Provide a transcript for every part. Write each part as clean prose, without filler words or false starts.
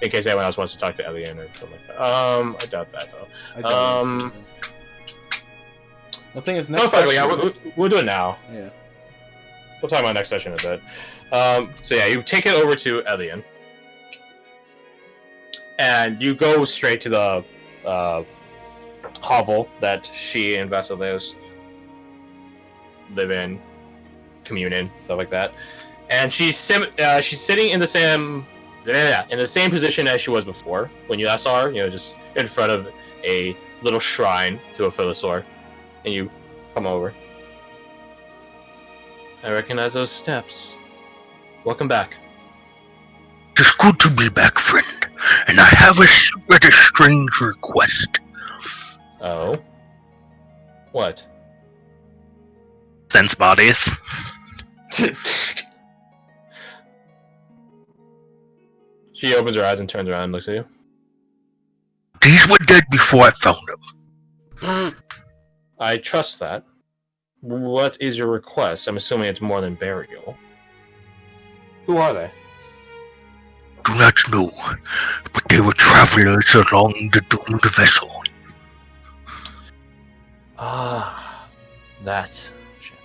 in case anyone else wants to talk to Elian or something like that. I doubt that though. I doubt the thing is, next fuck it, session... yeah, we'll do it now. Yeah. We'll talk about next session a bit. So yeah, you take it over to Elian. And you go straight to the hovel that she and Vasileus live in, commune in, stuff like that. And she's sitting in the same position as she was before when you last saw her. You know, just in front of a little shrine to a Philosaur. And you come over. I recognize those steps. Welcome back. It's good to be back, friend. And I have a strange request. Oh? What? Sense bodies. She opens her eyes and turns around and looks at you. These were dead before I found them. I trust that. What is your request? I'm assuming it's more than burial. Who are they? Do not know, but they were travelers along the doomed vessel. Ah, that shit.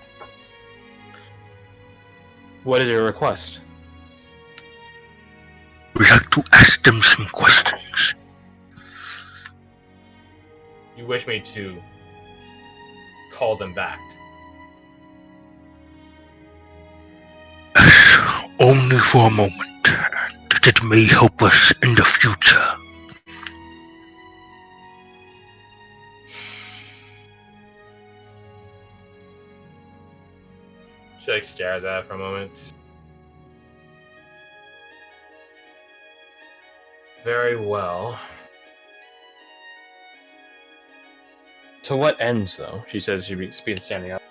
What is your request? We'd like to ask them some questions. You wish me to call them back? Yes, only for a moment, that it may help us in the future. She stares at it for a moment. Very well. To what ends, though? She says she's standing up.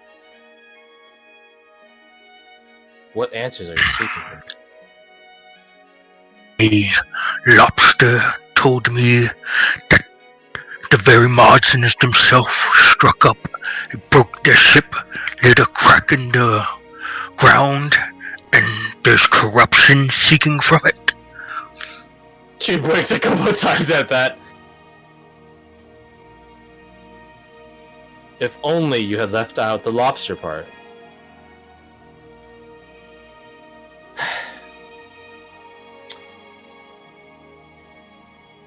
What answers are you seeking for? A lobster told me that the very Martians themselves struck up, broke their ship, lit a crack in the ground, and there's corruption seeking from it. She blinks a couple of times at that. If only you had left out the lobster part.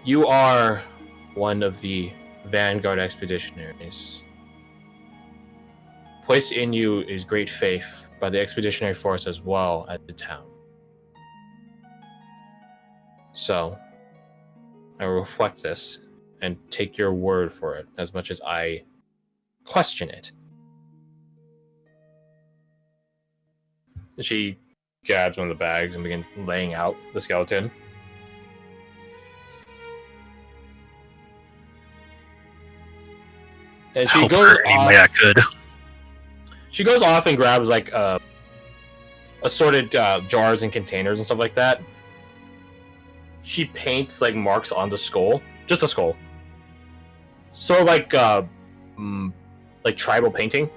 You are one of the Vanguard expeditionaries. Placed in you is great faith by the expeditionary force as well as the town. So, I will reflect this and take your word for it as much as I question it. She grabs one of the bags and begins laying out the skeleton. And she goes off. I could. She goes off and grabs like assorted jars and containers and stuff like that. She paints like marks on the skull, just the skull. Sort of like tribal painting.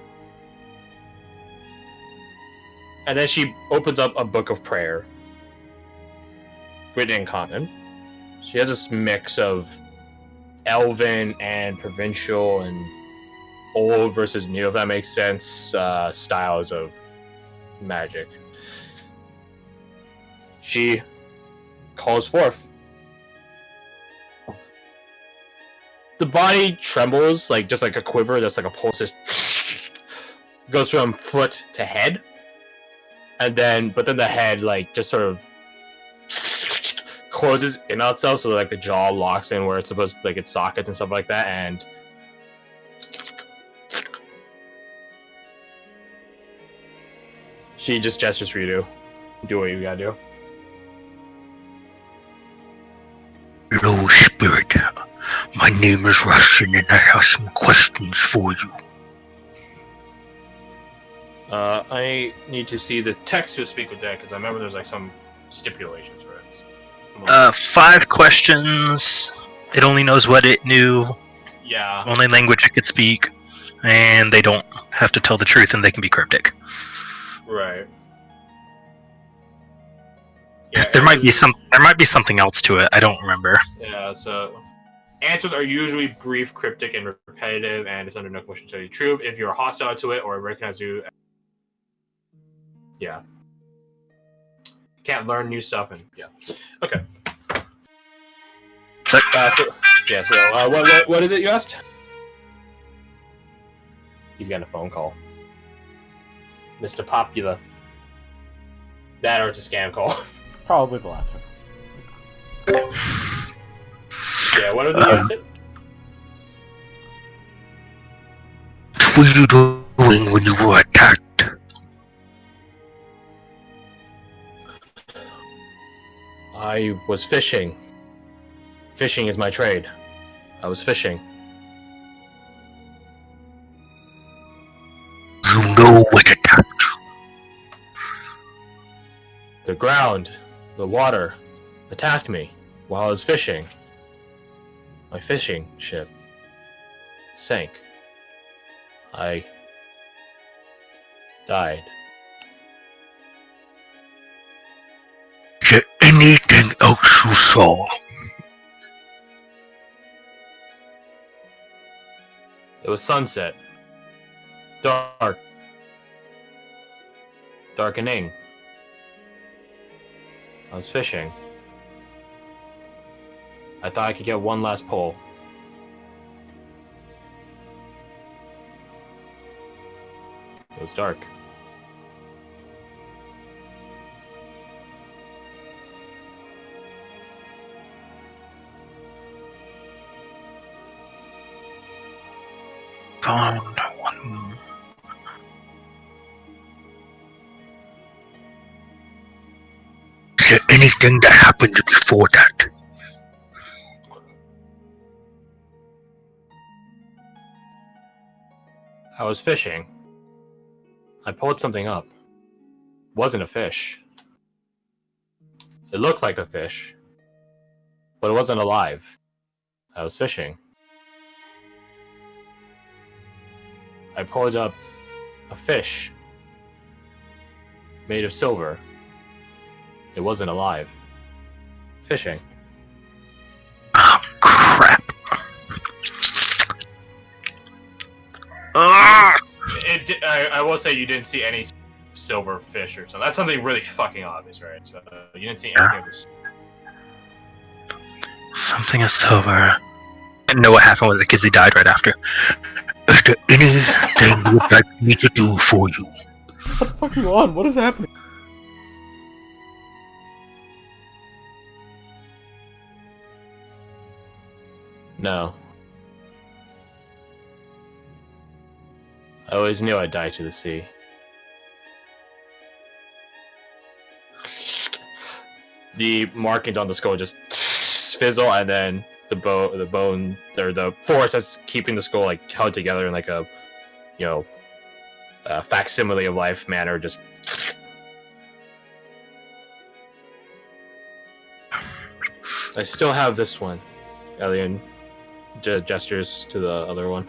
And then she opens up a book of prayer, written in common. She has this mix of elven and provincial and old versus new, if that makes sense, styles of magic. She calls forth. The body trembles, like just like a quiver, that's like a pulse just goes from foot to head. And then, but then the head like just sort of closes in on itself, so like the jaw locks in where it's supposed to, like its sockets and stuff like that, and she just gestures for you to do what you gotta do. Hello, spirit. My name is Russian, and I have some questions for you. I need to see the text to speak with that, because I remember there's like some stipulations for it. 5 questions. It only knows what it knew. Yeah. Only language it could speak. And they don't have to tell the truth, and they can be cryptic. Right. Yeah, There might be something else to it. I don't remember. Yeah, so answers are usually brief, cryptic, and repetitive, and it's under no question to tell you the truth. If you're hostile to it or recognize you, yeah, can't learn new stuff, and yeah, okay. So, What is it you asked? He's getting a phone call. Mr. Popular. That or it's a scam call. Probably the latter. Yeah, what was it you asked it? what were you doing when you were attacked? I was fishing. Fishing is my trade. I was fishing. You know what attacked you. The ground, the water, attacked me while I was fishing. My fishing ship sank. I died. Is there anything else you saw? It was sunset. Dark. Darkening. I was fishing. I thought I could get one last pull. It was dark. Found one. Is there anything that happened before that? I was fishing. I pulled something up. Wasn't a fish. It looked like a fish, but it wasn't alive. I was fishing. I pulled up a fish made of silver. It wasn't alive. Fishing. Oh, crap. I will say you didn't see any silver fish or something. That's something really fucking obvious, right? So you didn't see anything of this. Something is silver. I know what happened with the kids. He died right after. Is there anything you would like me to do for you? What the fuck are you on? What is happening? No. I always knew I'd die to the sea. The markings on the skull just fizzle, and then the bone, or the force that's keeping the skull like held together in like a, facsimile of life manner, just. I still have this one. Alien gestures to the other one.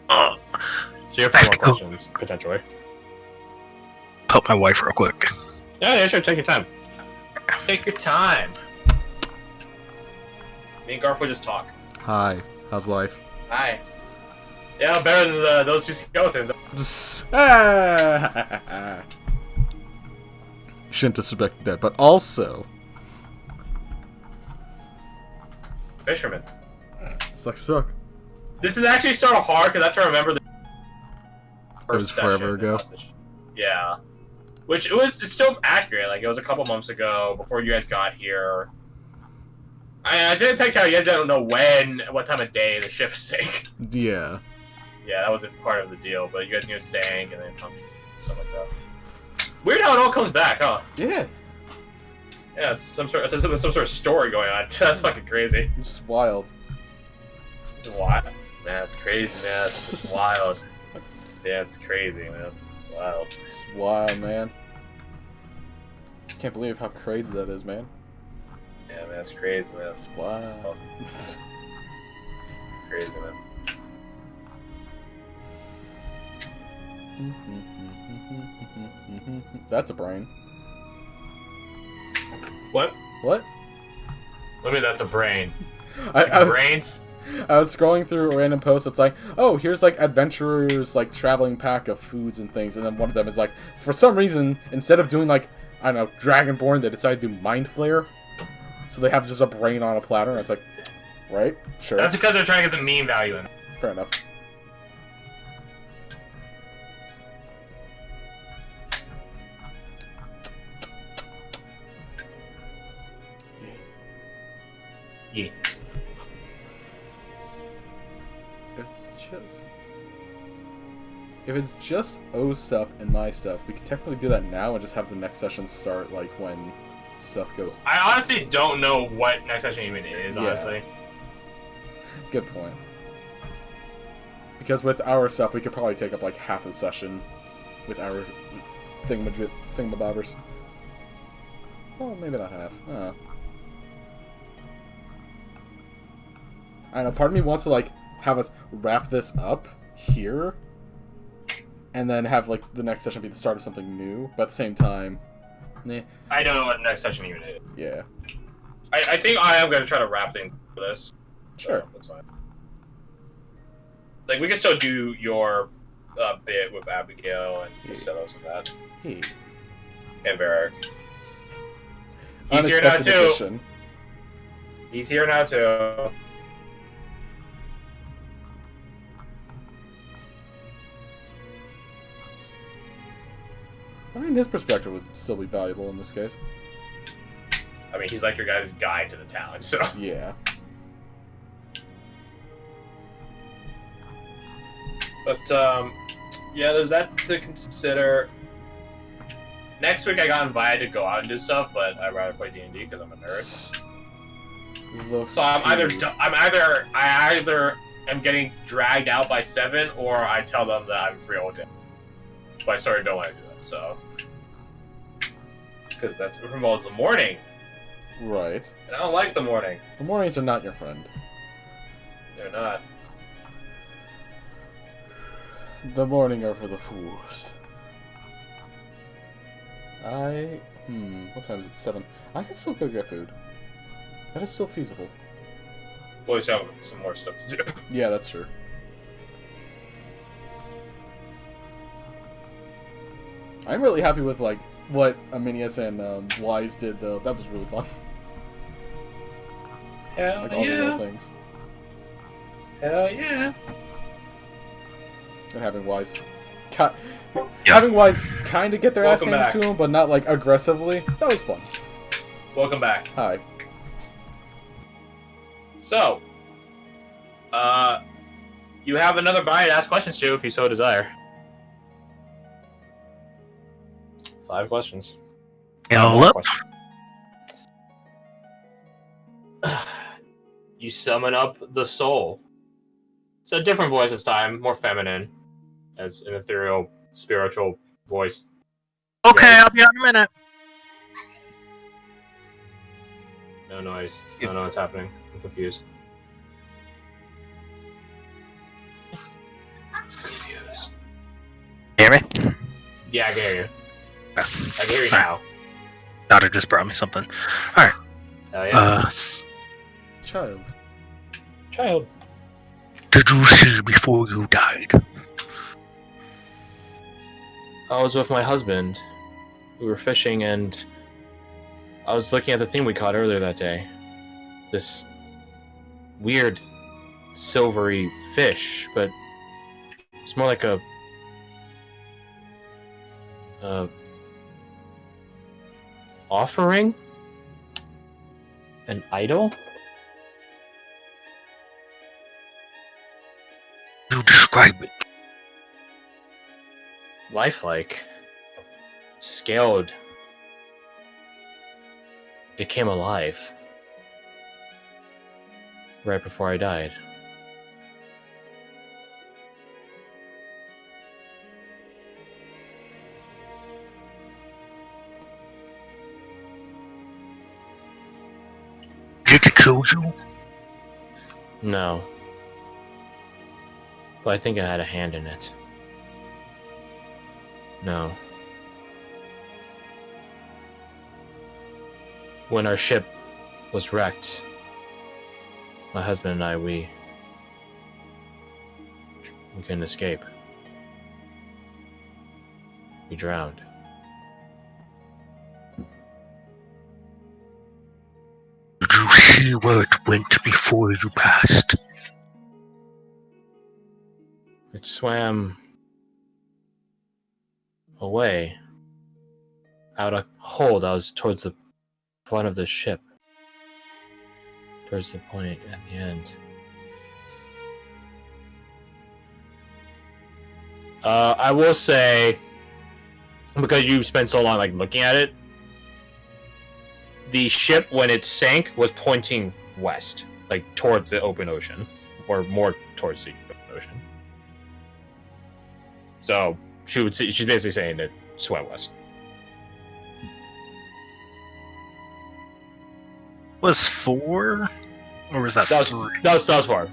So you have 5 more questions, potentially. Help my wife real quick. Yeah, sure. Take your time. Take your time. Me and Garth will just talk. Hi, how's life? Hi. Yeah, better than those 2 skeletons. Shouldn't disrespect that, but also... Fisherman. Suck. This is actually sort of hard, because I have to remember the It was forever ago. Yeah. Which, it's still accurate. Like, it was a couple months ago, before you guys got here. I didn't take care. You guys don't know what time of day the ship sank. Yeah. Yeah, that wasn't part of the deal, but you guys knew it sank and then stuff like that. Weird how it all comes back, huh? Yeah. Yeah, it's some sort of story going on. That's fucking crazy. Just wild. It's wild. Man, it's crazy, man. It's wild. Yeah, it's crazy, man. Wild. It's wild, man. Can't believe how crazy that is, man. Yeah, man, it's crazy, man. It's Wow. crazy, man. That's a brain. What? What? Maybe that's a brain. I Brains? I was scrolling through a random post that's like, oh, here's like adventurers like traveling pack of foods and things, and then one of them is like, for some reason, instead of doing like, I don't know, Dragonborn, they decided to do Mind Flayer. So they have just a brain on a platter, and it's like, right? Sure. That's because they're trying to get the meme value in. Fair enough. Yeah. If it's just O stuff and my stuff, we could technically do that now and just have the next session start like when stuff goes. I honestly don't know what next session even is, honestly. Good point. Because with our stuff, we could probably take up like half the session with our thingamabobbers. Well, maybe not half. I don't know, part of me wants to like have us wrap this up here and then have like the next session be the start of something new, but at the same time, nah. I don't know what next session even is. Yeah. I think I am going to try to wrap things for this. Sure. So, that's fine. Like, we can still do your bit with Abigail and Castellos and that. Hey. And Varric. He's here now, too. Edition. He's here now, too. I mean, his perspective would still be valuable in this case. I mean, he's like your guys' guide to the town, so... Yeah. But, yeah, there's that to consider. Next week I got invited to go out and do stuff, but I'd rather play D&D because I'm a nerd. So I either am getting dragged out by 7, or I tell them that I'm free all day. But I sort of don't want to do that, so... Because that involves the morning. Right. And I don't like the morning. The mornings are not your friend. They're not. The morning are for the fools. What time is it? 7. I can still go get food. That is still feasible. Well, we still have some more stuff to do. Yeah, that's true. I'm really happy with, like, what Aminius and Wise did, though. That was really fun. Hell like, all the little things. Hell yeah. And having Wise... Having Wise kind of get their ass handed to him, but not, like, aggressively. That was fun. Welcome back. Hi. So, you have another body to ask questions to if you so desire. 5 questions. Yep. You summon up the soul. It's a different voice this time, more feminine, as an ethereal, spiritual voice. Okay, I'll be on in a minute. No noise. I don't know what's happening. I'm confused. Hear me? Yeah, I can hear you. Yeah. I can hear you now. Dada just brought me something. Alright. Yeah. Child. Did you see before you died? I was with my husband. We were fishing and I was looking at the thing we caught earlier that day. This weird silvery fish, but it's more like a offering? An idol? You describe it. Lifelike. Scaled. It came alive. Right before I died. Did it kill you? No. But I think I had a hand in it. No. when our ship was wrecked, my husband and I, we couldn't escape. We drowned. Did you see where it went before you passed? It swam away out a hole that was towards the front of the ship. Towards the point at the end. I will say, because you spent so long like looking at it, the ship when it sank was pointing west, like towards the open ocean, or more towards the open ocean. So she's basically saying it swam west. Was 4? Or was that 3? That was far.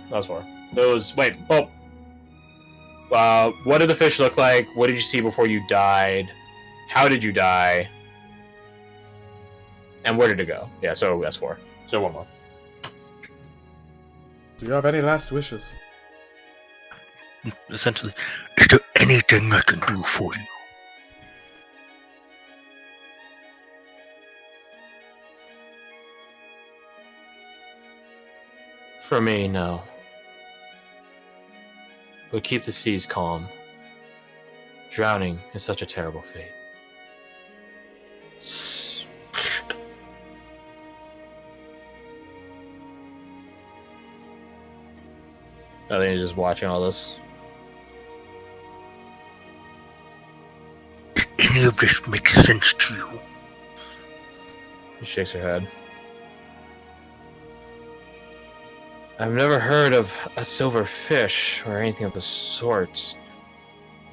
Wait. Oh. What did the fish look like? What did you see before you died? How did you die? And where did it go? Yeah, so that's 4. So one more. Do you have any last wishes? Essentially. Is there anything I can do for you? For me, no. But keep the seas calm. Drowning is such a terrible fate. I think he's just watching all this. Does any of this make sense to you? He shakes her head. I've never heard of a silver fish or anything of the sort.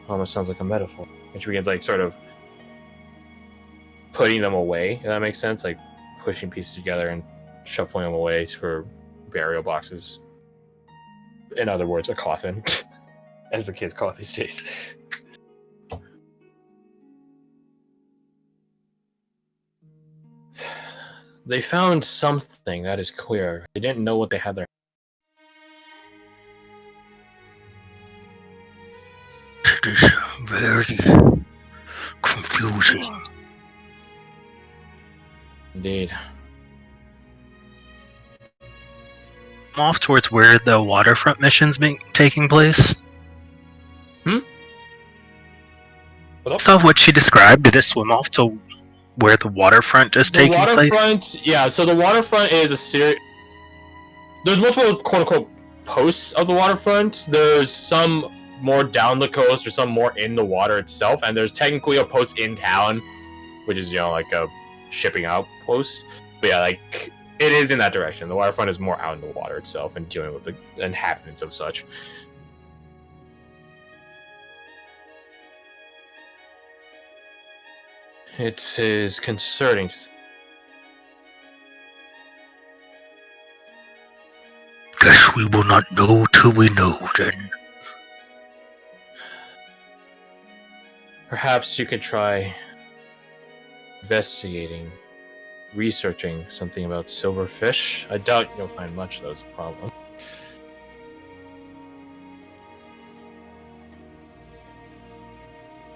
Almost sounds like a metaphor. And she begins like sort of putting them away, if that makes sense. Like pushing pieces together and shuffling them away for burial boxes. In other words, a coffin. As the kids call it these days. They found something, that is clear. They didn't know what they had there. It is very confusing. Indeed. I'm off towards where the waterfront mission's taking place. So what she described, did it swim off to where the waterfront is taking place? Yeah, so the waterfront is a series. There's multiple quote-unquote posts of the waterfront. There's some more down the coast or some more in the water itself, and there's technically a post in town, which is, like a shipping outpost. But yeah, like, it is in that direction. The waterfront is more out in the water itself and dealing with the inhabitants of such. It is concerning to see. Guess we will not know till we know, then. Perhaps you could try investigating, researching something about silverfish. I doubt you'll find much, though, is a problem.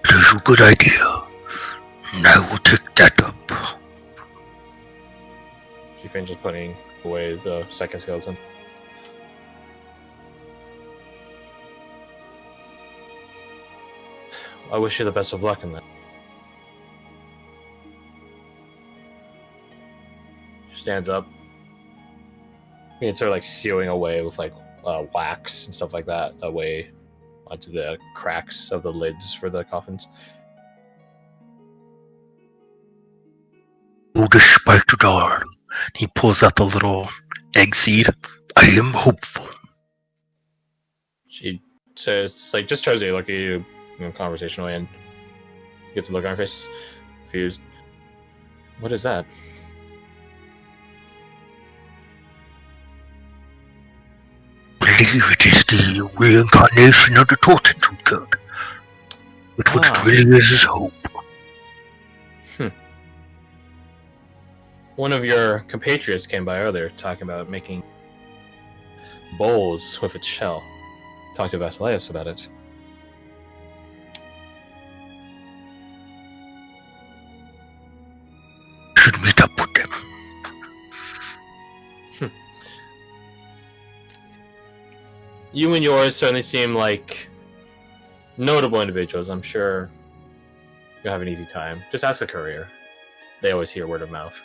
It is a good idea, and I will take that up. She finishes putting away the second skeleton. I wish you the best of luck in that. She stands up. It's sort of like sealing away with like wax and stuff like that away onto the cracks of the lids for the coffins. Oh, despite it all, He pulls out the little egg seed. I am hopeful. She says, like, just tries to look at you conversationally and gets a look on her face, confused. What is that? I believe it is the reincarnation of the Tortentooth God. But what it really is hope. One of your compatriots came by earlier talking about making bowls with its shell. Talked to Vasileus about it. Should meet up with them. You and yours certainly seem like notable individuals. I'm sure you'll have an easy time. Just ask a courier. They always hear word of mouth.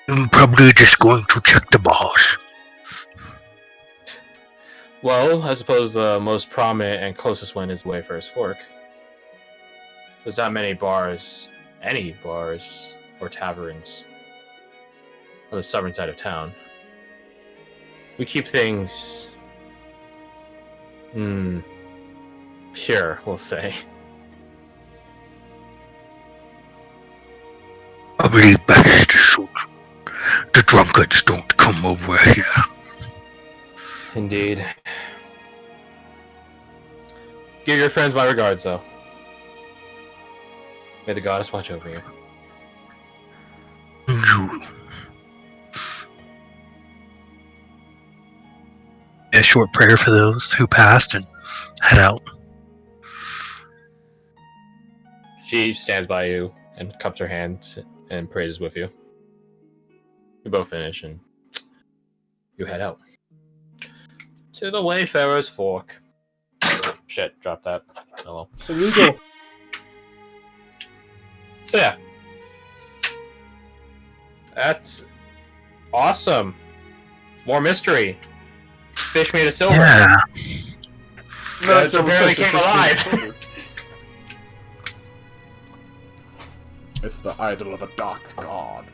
I'm probably just going to check the bars. Well, I suppose the most prominent and closest one is the Wayfarer's Fork. There's not many bars, any bars or taverns on the southern side of town. We keep things pure, we'll say. Probably best so the drunkards don't come over here. Indeed. Give your friends my regards, though. May the goddess watch over you. You. A short prayer for those who passed and head out. She stands by you and cups her hands and prays with you. You both finish and you head out. To the Wayfarer's Fork. Shit, drop that. Oh well. Illegal. So yeah. That's awesome. More mystery. Fish made of silver. Yeah. No, so apparently came alive. It's the idol of a dark god.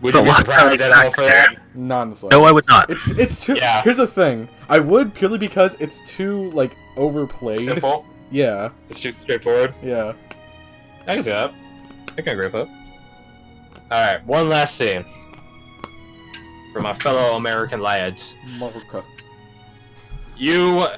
Would you be surprised at all for that? None the No, I would not. It's too. Yeah. Here's the thing. I would purely because it's too like overplayed. Simple. Yeah. It's too straightforward. Yeah. I can see that. I can agree with that. Alright, one last scene. For my fellow American lads. Marca. You